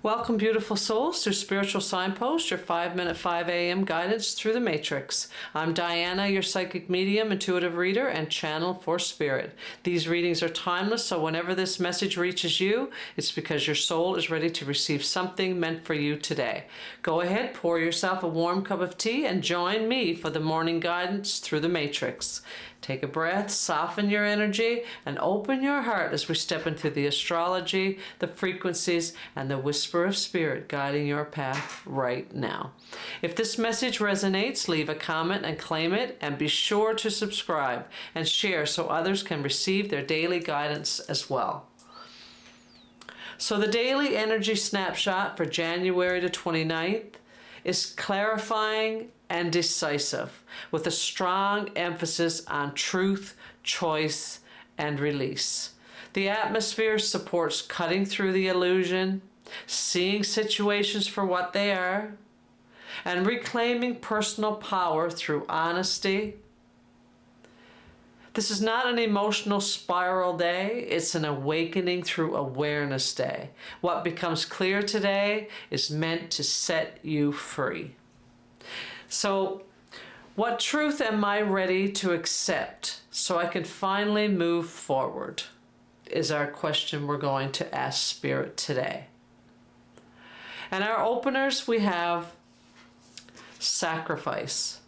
Welcome, beautiful souls, to Spiritual Signpost, your 5-minute 5 a.m. guidance through the Matrix. I'm Diana, your psychic medium, intuitive reader, and channel for spirit. These readings are timeless, so whenever this message reaches you, it's because your soul is ready to receive something meant for you today. Go ahead, pour yourself a warm cup of tea, and join me for the morning guidance through the Matrix. Take a breath, soften your energy, and open your heart as we step into the astrology, the frequencies, and the whisper of spirit guiding your path right now. If this message resonates, leave a comment and claim it, and be sure to subscribe and share so others can receive their daily guidance as well. So the daily energy snapshot for January the 29th is clarifying and decisive, with a strong emphasis on truth, choice, and release. The atmosphere supports cutting through the illusion, seeing situations for what they are, and reclaiming personal power through honesty. This is not an emotional spiral day, it's an awakening through awareness day. What becomes clear today is meant to set you free. So, what truth am I ready to accept so I can finally move forward? Is our question we're going to ask Spirit today. And our openers, we have sacrifice.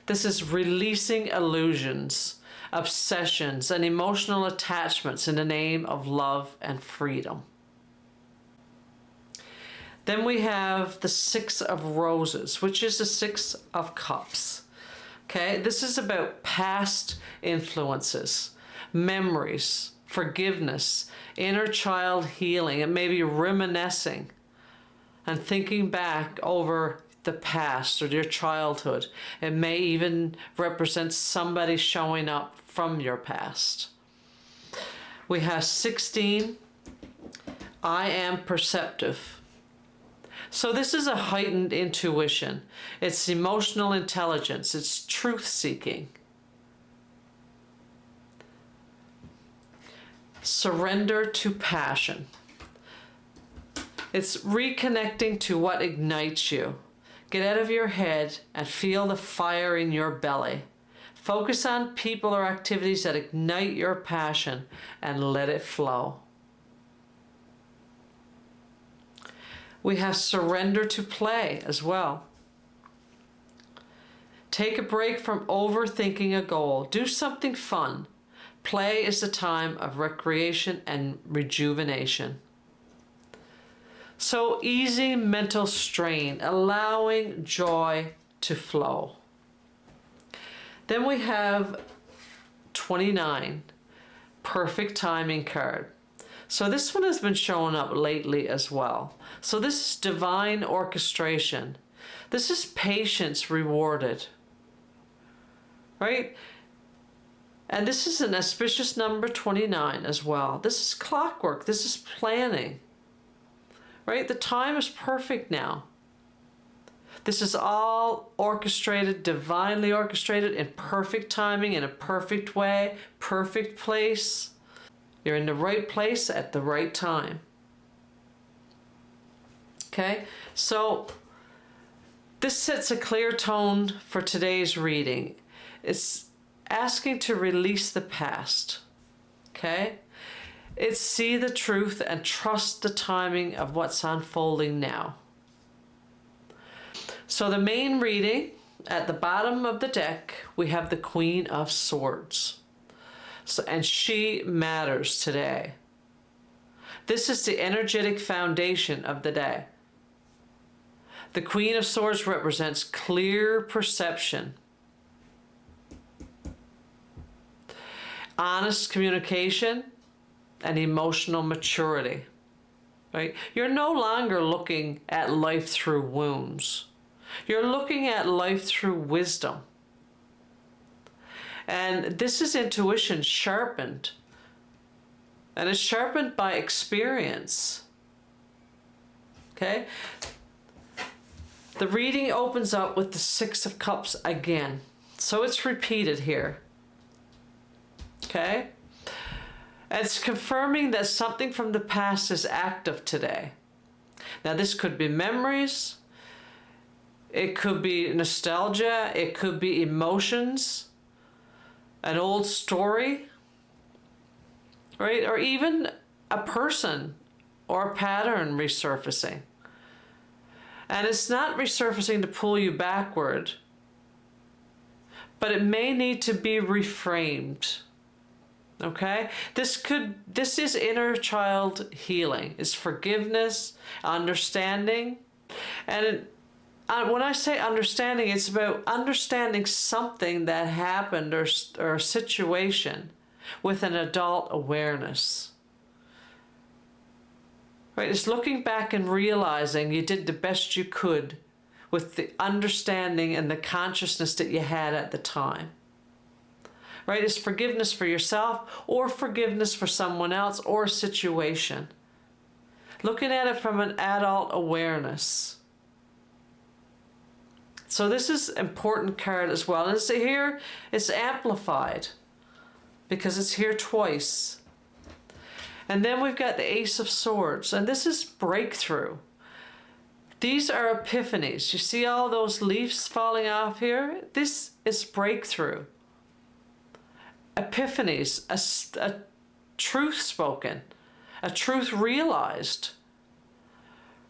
This is releasing illusions, obsessions, and emotional attachments in the name of love and freedom. Then we have the Six of Roses, which is the Six of Cups. Okay, this is about past influences, memories, forgiveness, inner child healing, and maybe reminiscing and thinking back over the past or your childhood. It may even represent somebody showing up from your past. We have 16, I am perceptive. So this is a heightened intuition. It's emotional intelligence. It's truth-seeking. Surrender to passion. It's reconnecting to what ignites you. Get out of your head and feel the fire in your belly. Focus on people or activities that ignite your passion and let it flow. We have surrender to play as well. Take a break from overthinking a goal. Do something fun. Play is the time of recreation and rejuvenation. So easing mental strain, allowing joy to flow. Then we have 29, perfect timing card. So this one has been showing up lately as well. So this is divine orchestration. This is patience rewarded, right? And this is an auspicious number 29 as well. This is clockwork. This is planning, right? The time is perfect now. This is all orchestrated, divinely orchestrated, in perfect timing, in a perfect way, perfect place. You're in the right place at the right time. Okay, so this sets a clear tone for today's reading. It's asking to release the past. Okay, it's see the truth and trust the timing of what's unfolding now. So the main reading, at the bottom of the deck, we have the Queen of Swords. So, and she matters today. This is the energetic foundation of the day. The Queen of Swords represents clear perception, honest communication, and emotional maturity. Right? You're no longer looking at life through wounds. You're looking at life through wisdom. And this is intuition sharpened. And it's sharpened by experience. Okay? The reading opens up with the Six of Cups again. So it's repeated here. Okay? And it's confirming that something from the past is active today. Now this could be memories, it could be nostalgia, it could be emotions, an old story, right? Or even a person or a pattern resurfacing. And it's not resurfacing to pull you backward, but it may need to be reframed. Okay? This is inner child healing. It's forgiveness, understanding. And when I say understanding, it's about understanding something that happened or a situation with an adult awareness. Right? It's looking back and realizing you did the best you could with the understanding and the consciousness that you had at the time. Right? It's forgiveness for yourself or forgiveness for someone else or a situation. Looking at it from an adult awareness. So this is an important card as well. And it's here, it's amplified because it's here twice. And then we've got the Ace of Swords, and this is breakthrough. These are epiphanies. You see all those leaves falling off here? This is breakthrough. Epiphanies, a truth spoken, a truth realized,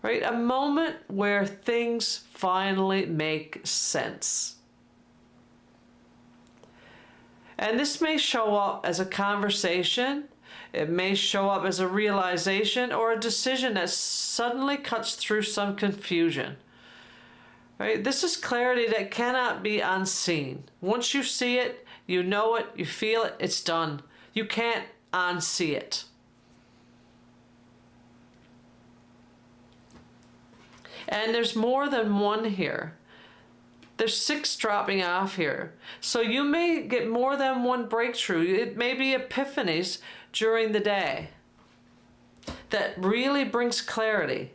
right? A moment where things finally make sense. And this may show up as a conversation. It may show up as a realization or a decision that suddenly cuts through some confusion. Right? This is clarity that cannot be unseen. Once you see it, you know it, you feel it, it's done. You can't unsee it. And there's more than one here. There's 6 dropping off here. So you may get more than one breakthrough. It may be epiphanies during the day that really brings clarity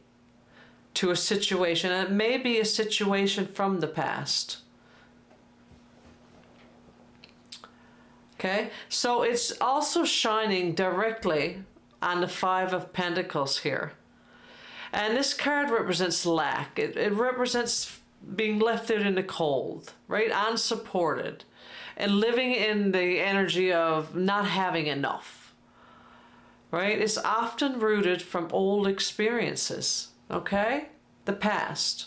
to a situation. And it may be a situation from the past. Okay, so it's also shining directly on the 5 of Pentacles here. And this card represents lack. It represents being left out in the cold, right? Unsupported. And living in the energy of not having enough, right? It's often rooted from old experiences, okay? The past.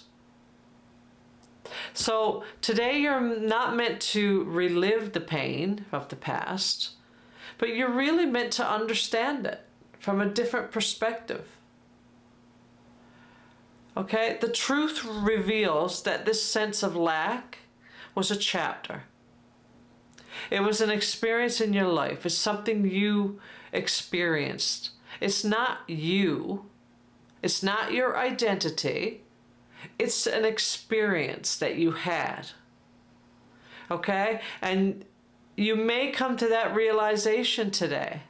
So today you're not meant to relive the pain of the past, but you're really meant to understand it from a different perspective. Okay, the truth reveals that this sense of lack was a chapter. It was an experience in your life. It's something you experienced. It's not you. It's not your identity. It's an experience that you had. Okay, and you may come to that realization today.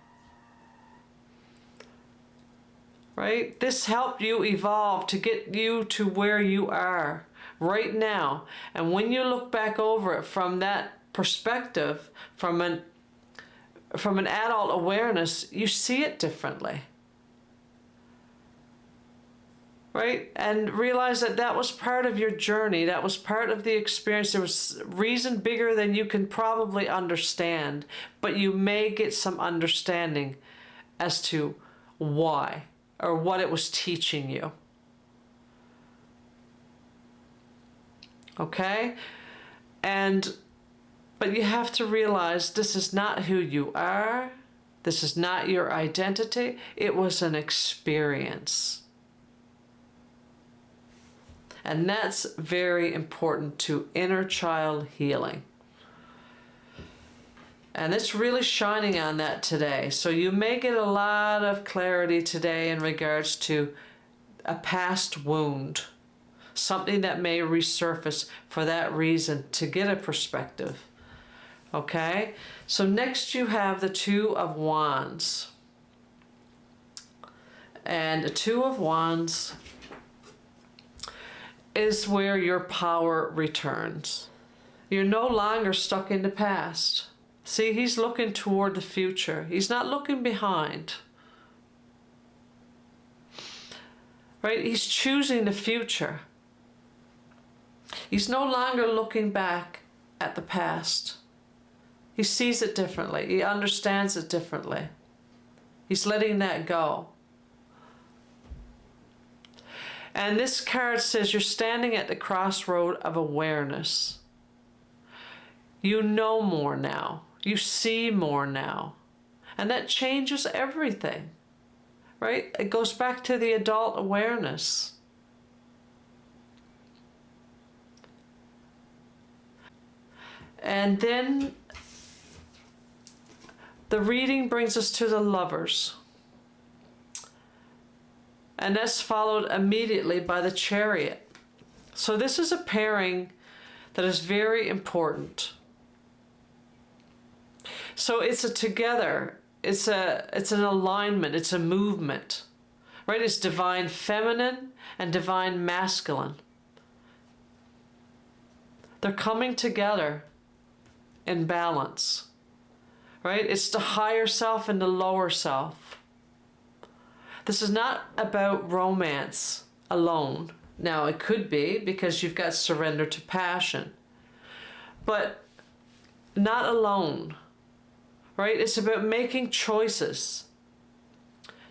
Right? This helped you evolve to get you to where you are right now. And when you look back over it from that perspective, from an adult awareness, you see it differently. Right? And realize that that was part of your journey. That was part of the experience. There was reason bigger than you can probably understand, but you may get some understanding as to why or what it was teaching you. Okay? But you have to realize this is not who you are. This is not your identity. It was an experience. And that's very important to inner child healing. And it's really shining on that today. So you may get a lot of clarity today in regards to a past wound. Something that may resurface for that reason to get a perspective. Okay? So next you have the 2 of Wands. And the 2 of Wands is where your power returns. You're no longer stuck in the past. See, he's looking toward the future. He's not looking behind. right? He's choosing the future. He's no longer looking back at the past. He sees it differently. He understands it differently. He's letting that go. And this card says you're standing at the crossroad of awareness. You know more now. You see more now. And that changes everything, right? It goes back to the adult awareness. And then the reading brings us to the Lovers. And that's followed immediately by the Chariot. So this is a pairing that is very important. So it's a together, it's an alignment, it's a movement, right? It's divine feminine and divine masculine. They're coming together in balance, right? It's the higher self and the lower self. This is not about romance alone. Now, it could be because you've got surrender to passion, but not alone, right? It's about making choices.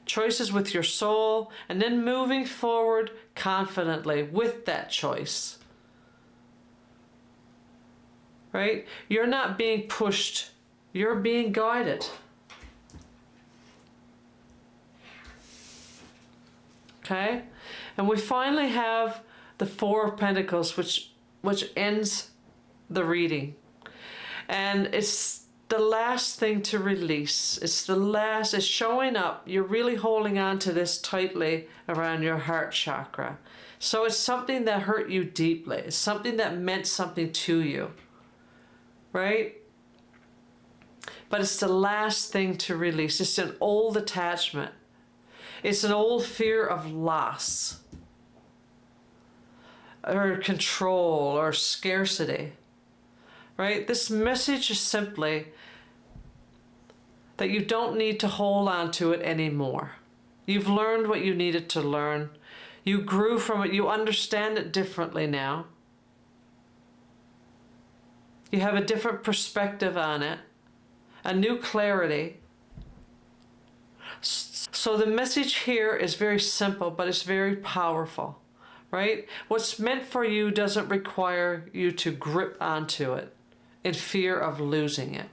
Choices with your soul, and then moving forward confidently with that choice, right? You're not being pushed, you're being guided. Okay? And we finally have the Four of Pentacles, which ends the reading. And it's the last thing to release. It's showing up. You're really holding on to this tightly around your heart chakra. So it's something that hurt you deeply. It's something that meant something to you, right? But it's the last thing to release. It's an old attachment. It's an old fear of loss or control or scarcity, right? This message is simply that you don't need to hold on to it anymore. You've learned what you needed to learn. You grew from it. You understand it differently now. You have a different perspective on it, a new clarity. So the message here is very simple, but it's very powerful, right? What's meant for you doesn't require you to grip onto it in fear of losing it.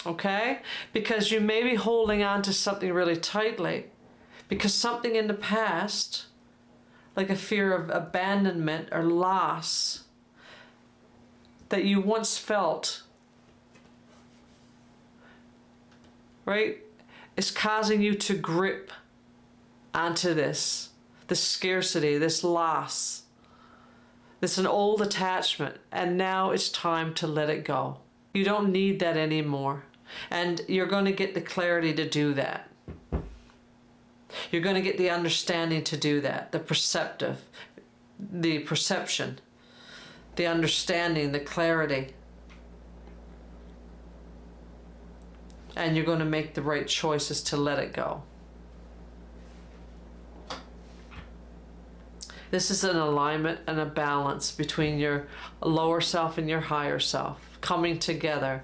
Okay? Because you may be holding on to something really tightly because something in the past, like a fear of abandonment or loss that you once felt, right, is causing you to grip onto this scarcity, this loss. This is an old attachment, and now it's time to let it go. You don't need that anymore, and you're going to get the clarity to do that. You're going to get the understanding to do that, the perception, the understanding, the clarity. And you're going to make the right choices to let it go. This is an alignment and a balance between your lower self and your higher self, coming together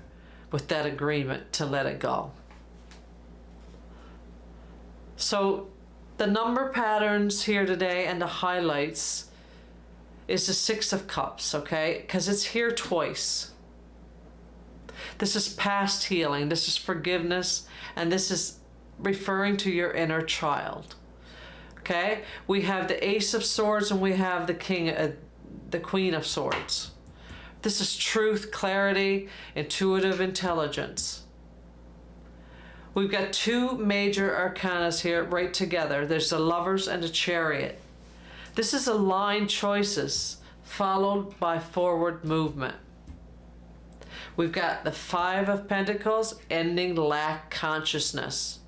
with that agreement to let it go. So the number patterns here today and the highlights is the Six of Cups, okay? Because it's here twice. This is past healing, this is forgiveness, and this is referring to your inner child. Okay? We have the Ace of Swords and we have the Queen of Swords. This is truth, clarity, intuitive intelligence. We've got two major arcanas here right together. There's the Lovers and the Chariot. This is aligned choices followed by forward movement. We've got the Five of Pentacles, ending lack consciousness.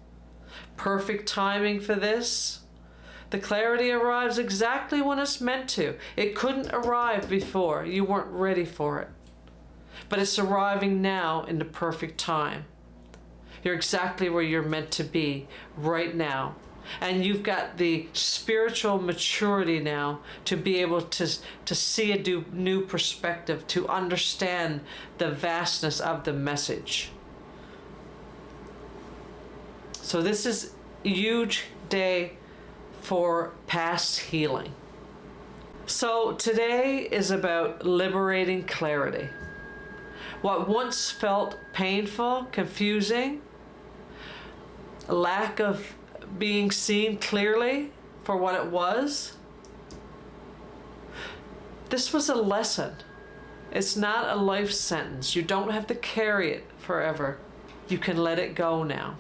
Perfect timing for this. The clarity arrives exactly when it's meant to. It couldn't arrive before. You weren't ready for it. But it's arriving now in the perfect time. You're exactly where you're meant to be right now. And you've got the spiritual maturity now to be able to see a new perspective, to understand the vastness of the message. So this is a huge day for past healing. So today is about liberating clarity. What once felt painful, confusing, lack of being seen clearly for what it was, this was a lesson. It's not a life sentence. You don't have to carry it forever. You can let it go now.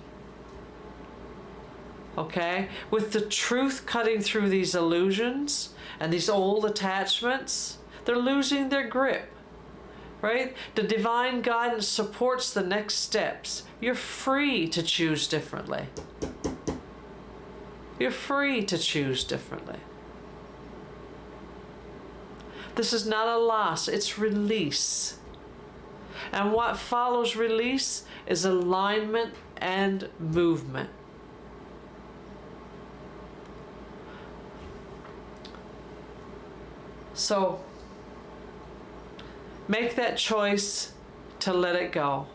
Okay? With the truth cutting through these illusions and these old attachments, they're losing their grip. Right? The divine guidance supports the next steps. You're free to choose differently. You're free to choose differently. This is not a loss, it's release. And what follows release is alignment and movement. So, make that choice to let it go.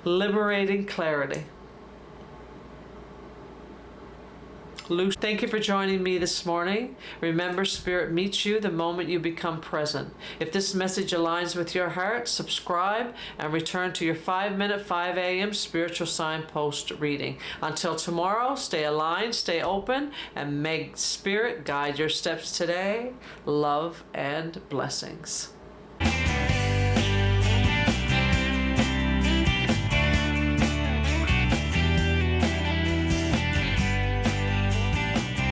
Liberating clarity. Luce, thank you for joining me this morning. Remember, Spirit meets you the moment you become present. If this message aligns with your heart, subscribe and return to your 5-minute 5 a.m. spiritual signpost reading. Until tomorrow, stay aligned, stay open, and may Spirit guide your steps today. Love and blessings.